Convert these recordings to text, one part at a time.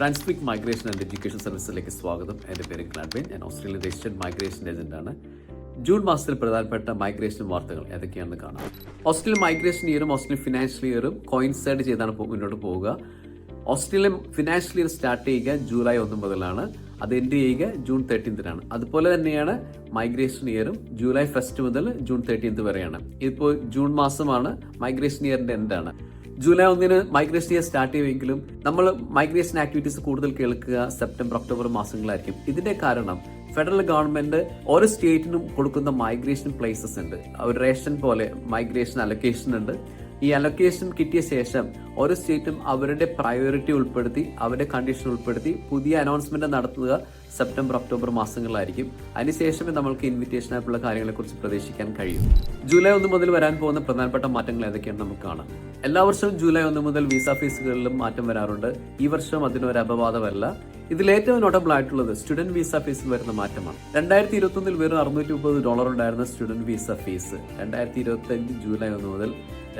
ട്രാൻസ്ഫിക് migration and education സർവീസിലേക്ക് സ്വാഗതം. എൻ്റെ പേര് ഗ്ലാഡ്വിൻ. ഞാൻ ഓസ്ട്രേലിയൻ രജിസ്റ്റേഡ് മൈഗ്രേഷൻ ഏജന്റാണ്. ജൂൺ മാസത്തിൽ പ്രധാനപ്പെട്ട മൈഗ്രേഷൻ വാർത്തകൾ ഏതൊക്കെയാണെന്ന് കാണാം. ഓസ്ട്രേലിയൻ മൈഗ്രേഷൻ ഇയറും ഓസ്ട്രേലിയൻ ഫിനാൻഷ്യൽ ഇയറും കോയിൻസൈഡ് ചെയ്താണ് മുന്നോട്ട് പോവുക. ഓസ്ട്രേലിയൻ ഫിനാൻഷ്യൽ ഇയർ സ്റ്റാർട്ട് ചെയ്യുക ജൂലൈ 1 മുതലാണ്. അത് എൻഡ് ചെയ്യുക ജൂൺ 13 അതുപോലെ തന്നെയാണ് മൈഗ്രേഷൻ ഇയറും ജൂലൈ 1 മുതൽ ജൂൺ 13 വരെയാണ്. ഇപ്പോൾ ജൂൺ മാസമാണ് മൈഗ്രേഷൻ ഇയറിന്റെ എൻഡാണ്. ജൂലൈ 1 മൈഗ്രേഷൻ ഇയർ സ്റ്റാർട്ട് ചെയ്യുമെങ്കിലും നമ്മൾ മൈഗ്രേഷൻ ആക്ടിവിറ്റീസ് കൂടുതൽ കേൾക്കുക സെപ്റ്റംബർ ഒക്ടോബർ മാസങ്ങളായിരിക്കും. ഇതിന്റെ കാരണം ഫെഡറൽ ഗവൺമെന്റ് ഓരോ സ്റ്റേറ്റിനും കൊടുക്കുന്ന മൈഗ്രേഷൻ പ്ലേസസ് ഉണ്ട്. ഒരു റേഷൻ പോലെ മൈഗ്രേഷൻ അലൊക്കേഷൻ ഉണ്ട്. ഈ അലൊക്കേഷൻ കിട്ടിയ ശേഷം ഓരോ സ്റ്റേറ്റും അവരുടെ പ്രയോറിറ്റി ഉൾപ്പെടുത്തി അവരുടെ കണ്ടീഷൻ ഉൾപ്പെടുത്തി പുതിയ അനൗൺസ്മെന്റ് നടത്തുക സെപ്റ്റംബർ ഒക്ടോബർ മാസങ്ങളിലായിരിക്കും. അതിനുശേഷമേ നമ്മൾക്ക് ഇൻവിറ്റേഷൻ ആയിട്ടുള്ള കാര്യങ്ങളെ കുറിച്ച് പ്രതീക്ഷിക്കാൻ കഴിയും. ജൂലൈ 1 മുതൽ വരാൻ പോകുന്ന പ്രധാനപ്പെട്ട മാറ്റങ്ങൾ ഏതൊക്കെയാണെന്ന് നമുക്ക് കാണാം. എല്ലാ വർഷവും ജൂലൈ 1 മുതൽ വിസ ഫീസുകളിലും മാറ്റം വരാറുണ്ട്. ഈ വർഷം അതിനൊരു അപവാദമല്ല. ഇതിൽ ഏറ്റവും നോട്ടബിൾ ആയിട്ടുള്ളത് സ്റ്റുഡന്റ് വിസ ഫീസിൽ വരുന്ന മാറ്റമാണ്. 2021 വെറും $630 ഉണ്ടായിരുന്ന സ്റ്റുഡന്റ് വിസ ഫീസ് 2025 ജൂലൈ 1 മുതൽ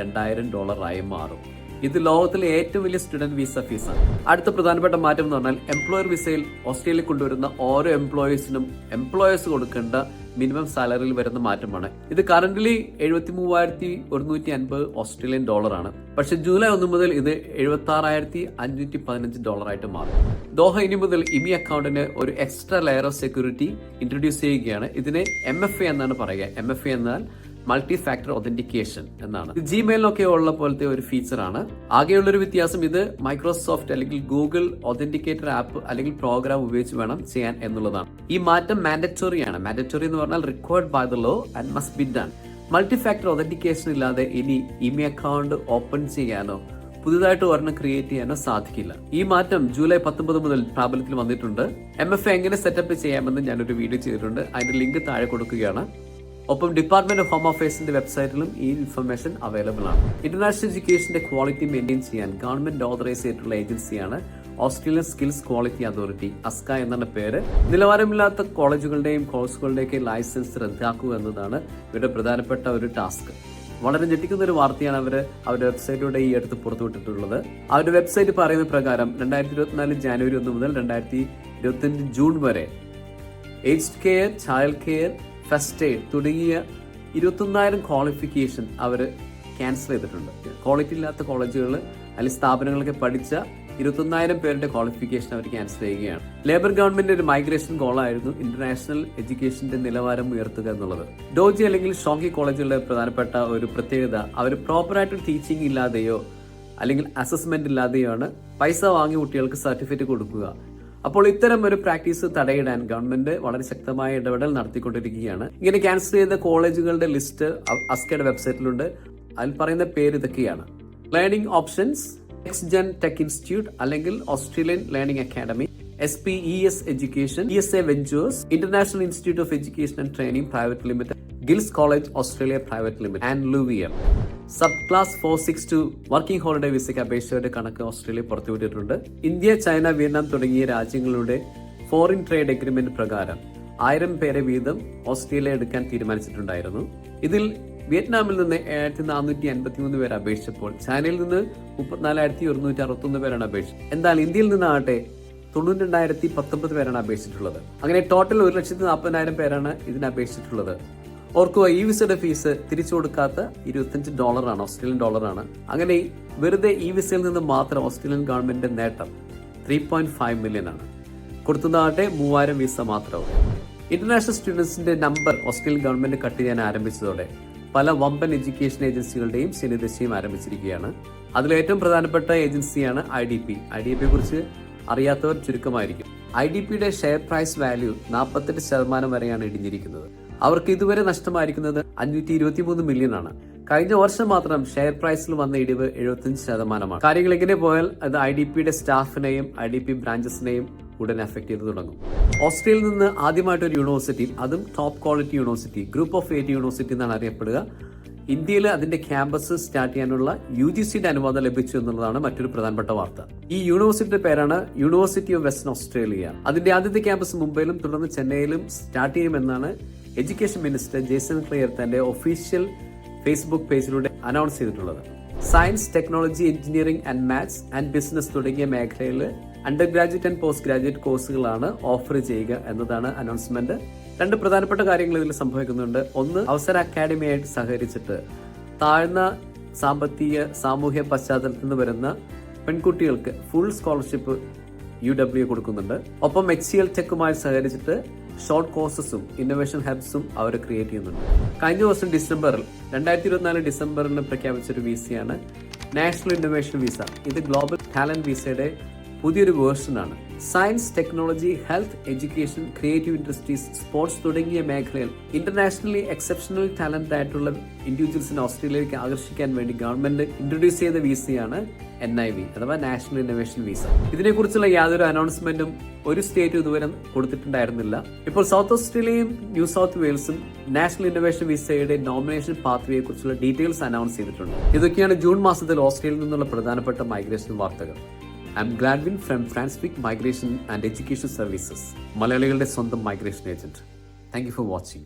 $2000 മാറും. ഇത് ലോകത്തിലെ ഏറ്റവും വലിയ സ്റ്റുഡന്റ് വിസ ഫീസാണ്. അടുത്ത പ്രധാനപ്പെട്ട മാറ്റം എന്ന് പറഞ്ഞാൽ എംപ്ലോയർ വിസയിൽ ഓസ്ട്രേലിയയിൽ കൊണ്ടുവരുന്ന ഓരോ എംപ്ലോയീസിനും എംപ്ലോയേഴ്സ് കൊടുക്കേണ്ട മിനിമം സാലറിയിൽ വരുന്ന മാറ്റമാണ്. ഇത് കറന്റ്ലി $73,150 ഓസ്ട്രേലിയൻ ഡോളറാണ്. പക്ഷെ ജൂലൈ 1 മുതൽ ഇത് $76,515 ആയിട്ട് മാറും. ദോഹ ഇനി മുതൽ ഇമി അക്കൗണ്ടിന് ഒരു extra layer of security introduce ചെയ്യുകയാണ്. ഇതിനെ MFA എന്നാണ് പറയുക. MFA എന്നാൽ മൾട്ടി ഫാക്ടർ ഒതന്റിക്കേഷൻ എന്നാണ്. ഇത് ജിമെയിലൊക്കെ ഉള്ള പോലത്തെ ഒരു ഫീച്ചറാണ്. ആകെയുള്ളൊരു വ്യത്യാസം ഇത് മൈക്രോസോഫ്റ്റ് അല്ലെങ്കിൽ ഗൂഗിൾ ഒതന്റിക്കേറ്റർ ആപ്പ് അല്ലെങ്കിൽ പ്രോഗ്രാം ഉപയോഗിച്ച് വേണം ചെയ്യാൻ എന്നുള്ളതാണ്. ഈ മാറ്റം മാൻഡറ്ററി ആണ്. മാൻഡറ്ററി എന്ന് പറഞ്ഞാൽ required by the law and must be done. Multi factor authentication ഇല്ലാതെ ഇനി ഇമി അക്കൗണ്ട് ഓപ്പൺ ചെയ്യാനോ പുതുതായിട്ട് ഒരെണ്ണം ക്രിയേറ്റ് ചെയ്യാനോ സാധിക്കില്ല. ഈ മാറ്റം ജൂലൈ 19 മുതൽ പ്രാബല്യത്തിൽ വന്നിട്ടുണ്ട്. MFA എങ്ങനെ സെറ്റപ്പ് ചെയ്യാമെന്ന് ഞാനൊരു വീഡിയോ ചെയ്തിട്ടുണ്ട്. അതിന്റെ ലിങ്ക് താഴെ കൊടുക്കുകയാണ്. ഒപ്പം ഡിപ്പാർട്ട്മെന്റ് ഓഫ് ഹോം അഫയേഴ്സിന്റെ വെബ്സൈറ്റിലും ഈ ഇൻഫർമേഷൻ അവൈലബിൾ ആണ്. ഇന്റർനാഷണൽ എഡ്യൂക്കേഷന്റെ ക്വാളിറ്റി മെയിൻറ്റെയിൻ ചെയ്യാൻ ഗവൺമെന്റ് ഓതറൈസ് ചെയ്തിട്ടുള്ള ഏജൻസിയാണ് Australian skills quality authority. ASCA എന്നാണ് പേര്. നിലവാരമില്ലാത്ത കോളേജുകളുടെയും കോഴ്സുകളുടെയൊക്കെ ലൈസൻസ് റദ്ദാക്കുക എന്നതാണ് ഇവരുടെ പ്രധാനപ്പെട്ട ഒരു ടാസ്ക്. വളരെ ഞെട്ടിക്കുന്ന ഒരു വാർത്തയാണ് അവരുടെ വെബ്സൈറ്റിലൂടെ ഈ അടുത്ത് പുറത്തുവിട്ടിട്ടുള്ളത്. അവരുടെ വെബ്സൈറ്റ് പറയുന്ന പ്രകാരം 2024 ജനുവരി 1 മുതൽ 2025 ജൂൺ വരെ aged care, child care, first aid തുടങ്ങിയ 21,000 ക്വാളിഫിക്കേഷൻ അവർ ക്യാൻസൽ ചെയ്തിട്ടുണ്ട്. ക്വാളിറ്റി ഇല്ലാത്ത കോളേജുകൾ അല്ലെങ്കിൽ സ്ഥാപനങ്ങളൊക്കെ പഠിച്ച 21,000 പേരുടെ ക്വാളിഫിക്കേഷൻ അവർ ക്യാൻസൽ ചെയ്യുകയാണ്. ലേബർ ഗവൺമെന്റ് ഒരു മൈഗ്രേഷൻ ഗോളായിരുന്നു ഇന്റർനാഷണൽ എഡ്യൂക്കേഷന്റെ നിലവാരം ഉയർത്തുക എന്നുള്ളത്. ഡോജി അല്ലെങ്കിൽ ഷോങ്കി കോളേജുകളുടെ പ്രധാനപ്പെട്ട ഒരു പ്രത്യേകത അവർ പ്രോപ്പറായിട്ട് ടീച്ചിങ് ഇല്ലാതെയോ അല്ലെങ്കിൽ അസസ്മെന്റ് ഇല്ലാതെയോ ആണ് പൈസ വാങ്ങി കുട്ടികൾക്ക് സർട്ടിഫിക്കറ്റ് കൊടുക്കുക. അപ്പോൾ ഇത്തരം ഒരു പ്രാക്ടീസ് തടയിടാൻ ഗവൺമെന്റ് വളരെ ശക്തമായ ഇടപെടൽ നടത്തിക്കൊണ്ടിരിക്കുകയാണ്. ഇങ്ങനെ ക്യാൻസൽ ചെയ്ത കോളേജുകളുടെ ലിസ്റ്റ് ASCAയുടെ വെബ്സൈറ്റിലുണ്ട്. അതിൽ പറയുന്ന പേര് ഇതൊക്കെയാണ്: learning options, next gen tech institute അല്ലെങ്കിൽ Australian learning academy, SPES education, ESA ventures, international institute of education and training private limited, Gills college Australia private limited and ലൂവിയർ. സബ് ക്ലാസ് 462 വർക്കിംഗ് ഹോളിഡേ വിസയ്ക്ക് അപേക്ഷയുടെ കണക്ക് Australia പുറത്തുവിട്ടിട്ടുണ്ട്. India, China, Vietnam തുടങ്ങിയ രാജ്യങ്ങളുടെ foreign trade agreement പ്രകാരം 1000 പേരെ വീതം ഓസ്ട്രേലിയ എടുക്കാൻ തീരുമാനിച്ചിട്ടുണ്ടായിരുന്നു. ഇതിൽ വിയറ്റ്നാമിൽ നിന്ന് 7453 പേർ അപേക്ഷിച്ചപ്പോൾ ചൈനയിൽ നിന്ന് 34,161 പേരാണ് അപേക്ഷിച്ചത്. എന്നാൽ ഇന്ത്യയിൽ നിന്നാകട്ടെ 92,019 പേരാണ് അപേക്ഷിച്ചിട്ടുള്ളത്. അങ്ങനെ ടോട്ടൽ 1,40,000 പേരാണ് ഇതിന് അപേക്ഷിച്ചിട്ടുള്ളത്. ഓർക്കുക, ഈ വിസയുടെ ഫീസ് തിരിച്ചു കൊടുക്കാത്ത $25 ഓസ്ട്രേലിയൻ ഡോളറാണ്. അങ്ങനെ വെറുതെ ഈ വിസയിൽ നിന്ന് മാത്രം ഓസ്ട്രേലിയൻ ഗവൺമെന്റിന്റെ നേട്ടം 3.5 മില്യൺ ആണ്. കൊടുത്തതാകട്ടെ 3000 വിസ മാത്രവും. ഇന്റർനാഷണൽ സ്റ്റുഡൻസിന്റെ നമ്പർ ഓസ്ട്രേലിയൻ ഗവൺമെന്റ് കട്ട് ചെയ്യാൻ ആരംഭിച്ചതോടെ പല വമ്പൻ എഡ്യൂക്കേഷൻ ഏജൻസികളുടെയും ശനിദശയും ആരംഭിച്ചിരിക്കുകയാണ്. അതിലേറ്റവും പ്രധാനപ്പെട്ട ഏജൻസിയാണ് IDP. IDP കുറിച്ച് അറിയാത്തവർ ചുരുക്കമായിരിക്കും. IDPയുടെ ഷെയർ പ്രൈസ് വാല്യൂ 48% വരെയാണ് ഇടിഞ്ഞിരിക്കുന്നത്. അവർക്ക് ഇതുവരെ നഷ്ടമായിരിക്കുന്നത് $523 മില്യൺ ആണ്. കഴിഞ്ഞ വർഷം മാത്രം ഷെയർ പ്രൈസിൽ വന്ന ഇടിവ് 75%. കാര്യങ്ങൾ എങ്ങനെ പോയാൽ അത് IDPയുടെ സ്റ്റാഫിനെയും IDP ബ്രാഞ്ചസിനെയും ഉടൻ എഫക്ട് ചെയ്ത് തുടങ്ങും. ഓസ്ട്രേലിയയിൽ നിന്ന് ആദ്യമായിട്ട് ഒരു യൂണിവേഴ്സിറ്റി, അതും top quality university, group of 8 university എന്നാണ് അറിയപ്പെടുക, ഇന്ത്യയിൽ അതിന്റെ ക്യാമ്പസ് സ്റ്റാർട്ട് ചെയ്യാനുള്ള UGCയുടെ അനുവാദം ലഭിച്ചു എന്നുള്ളതാണ് മറ്റൊരു പ്രധാനപ്പെട്ട വാർത്ത. ഈ യൂണിവേഴ്സിറ്റിയുടെ പേരാണ് യൂണിവേഴ്സിറ്റി ഓഫ് വെസ്റ്റേൺ ഓസ്ട്രേലിയ. അതിന്റെ ആദ്യത്തെ ക്യാമ്പസ് മുംബൈയിലും തുടർന്ന് ചെന്നൈയിലും സ്റ്റാർട്ട് ചെയ്യുമെന്നാണ് എഡ്യൂക്കേഷൻ മിനിസ്റ്റർ ജേസൺ ക്ലിയർ തന്റെ ഒഫീഷ്യൽ ഫേസ്ബുക്ക് പേജിലൂടെ അനൗൺസ് ചെയ്തിട്ടുള്ളത്. Science, technology, engineering and maths and business തുടങ്ങിയ മേഖലയിൽ under graduate and post graduate കോഴ്സുകളാണ് ഓഫർ ചെയ്യുക എന്നതാണ് അനൗൺസ്മെന്റ്. 2 പ്രധാനപ്പെട്ട കാര്യങ്ങൾ ഇതിൽ സംഭവിക്കുന്നുണ്ട്. ഒന്ന്, അവസര അക്കാഡമിയായിട്ട് സഹകരിച്ചിട്ട് താഴ്ന്ന സാമൂഹ്യ പശ്ചാത്തലത്തിൽ നിന്ന് വരുന്ന പെൺകുട്ടികൾക്ക് ഫുൾ സ്കോളർഷിപ്പ് UW കൊടുക്കുന്നുണ്ട്. ഒപ്പം HCL ടെക്കുമായി സഹകരിച്ചിട്ട് ഷോർട്ട് കോഴ്സസും ഇന്നോവേഷൻ ഹബ്സും അവർ ക്രിയേറ്റ് ചെയ്യുന്നുണ്ട്. കഴിഞ്ഞ വർഷം 2024 ഡിസംബറിൽ പ്രഖ്യാപിച്ചൊരു വിസയാണ് നാഷണൽ ഇന്നോവേഷൻ വിസ. ഇത് ഗ്ലോബൽ ടാലന്റ് വിസയുടെ പുതിയൊരു വേർഷനാണ്. Science, technology, health, education, creative industries, sports തുടങ്ങിയ മേഖലയിൽ ഇന്റർനാഷണലി എക്സെപ്ഷണൽ ടാലന്റ് ആയിട്ടുള്ള ഇൻഡിവിജ്വൽസിനെ ഓസ്ട്രേലിയയിലേക്ക് ആകർഷിക്കാൻ വേണ്ടി ഗവൺമെന്റ് ഇൻട്രൊഡ്യൂസ് ചെയ്ത വിസയാണ് NIV അഥവാ നാഷണൽ ഇന്നോവേഷൻ വിസ. ഇതിനെക്കുറിച്ചുള്ള യാതൊരു അനൗൺസ്മെന്റും ഒരു സ്റ്റേറ്റും ഇതുവരെ കൊടുത്തിട്ടുണ്ടായിരുന്നില്ല. ഇപ്പോൾ സൗത്ത് ഓസ്ട്രേലിയയും ന്യൂ സൗത്ത് വെയിൽസും നാഷണൽ ഇന്നോവേഷൻ വിസയുടെ നോമിനേഷൻ പാത്വേയെ കുറിച്ചുള്ള ഡീറ്റെയിൽസ് അനൗൺസ് ചെയ്തിട്ടുണ്ട്. ഇതൊക്കെയാണ് ജൂൺ മാസത്തിൽ ഓസ്ട്രേലിയയിൽ നിന്നുള്ള പ്രധാനപ്പെട്ട മൈഗ്രേഷൻ വാർത്തകൾ. I'm Gladwin from Transfic Migration and Education Services, മലയാളികളുടെ സ്വന്തം migration agent. Thank you for watching.